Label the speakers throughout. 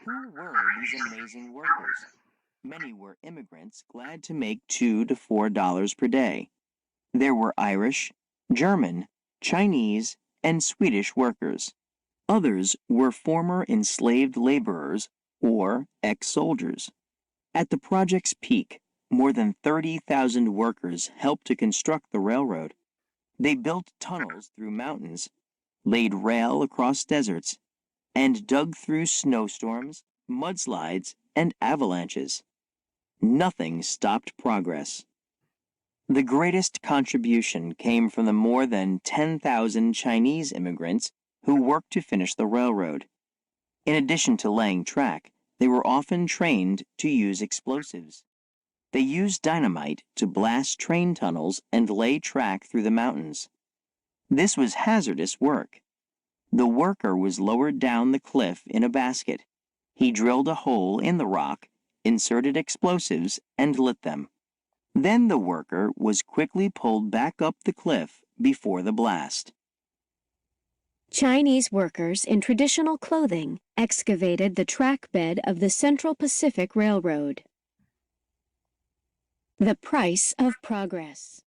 Speaker 1: Who were these amazing workers? Many were immigrants glad to make $2 to $4 per day. There were Irish, German, Chinese, and Swedish workers. Others were former enslaved laborers or ex-soldiers. At the project's peak, more than 30,000 workers helped to construct the railroad. They built tunnels through mountains, laid rail across deserts, and dug through snowstorms, mudslides, and avalanches. Nothing stopped progress. The greatest contribution came from the more than 10,000 Chinese immigrants who worked to finish the railroad. In addition to laying track, they were often trained to use explosives. They used dynamite to blast train tunnels and lay track through the mountains. This was hazardous work. The worker was lowered down the cliff in a basket. He drilled a hole in the rock, inserted explosives, and lit them. Then the worker was quickly pulled back up the cliff before the blast.
Speaker 2: Chinese workers in traditional clothing excavated the track bed of the Central Pacific Railroad. The price of progress.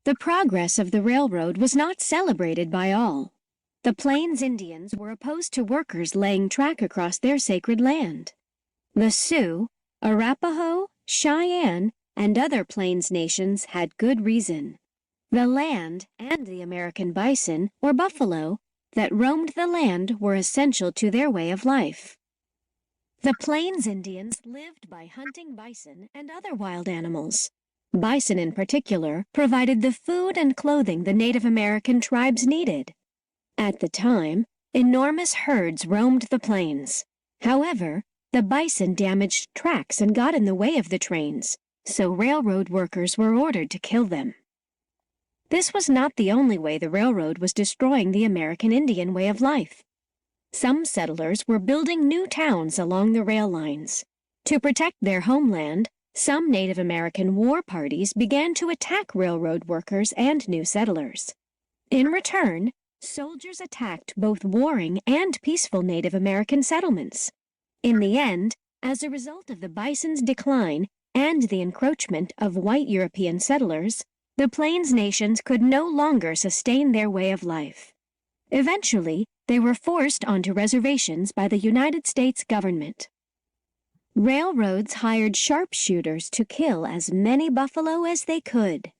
Speaker 2: The progress of the railroad was not celebrated by all. The Plains Indians were opposed to workers laying track across their sacred land. The Sioux, Arapaho, Cheyenne, and other Plains nations had good reason. The land and the American bison, or buffalo, that roamed the land were essential to their way of life. The Plains Indians lived by hunting bison and other wild animals. Bison in particular provided the food and clothing the Native American tribes needed. At the time, enormous herds roamed the plains. However, the bison damaged tracks and got in the way of the trains, so railroad workers were ordered to kill them. This was not the only way the railroad was destroying the American Indian way of life. Some settlers were building new towns along the rail lines. To protect their homeland, some Native American war parties began to attack railroad workers and new settlers. In return, soldiers attacked both warring and peaceful Native American settlements. In the end, as a result of the bison's decline and the encroachment of white European settlers, the Plains nations could no longer sustain their way of life. Eventually, they were forced onto reservations by the United States government. Railroads hired sharpshooters to kill as many buffalo as they could.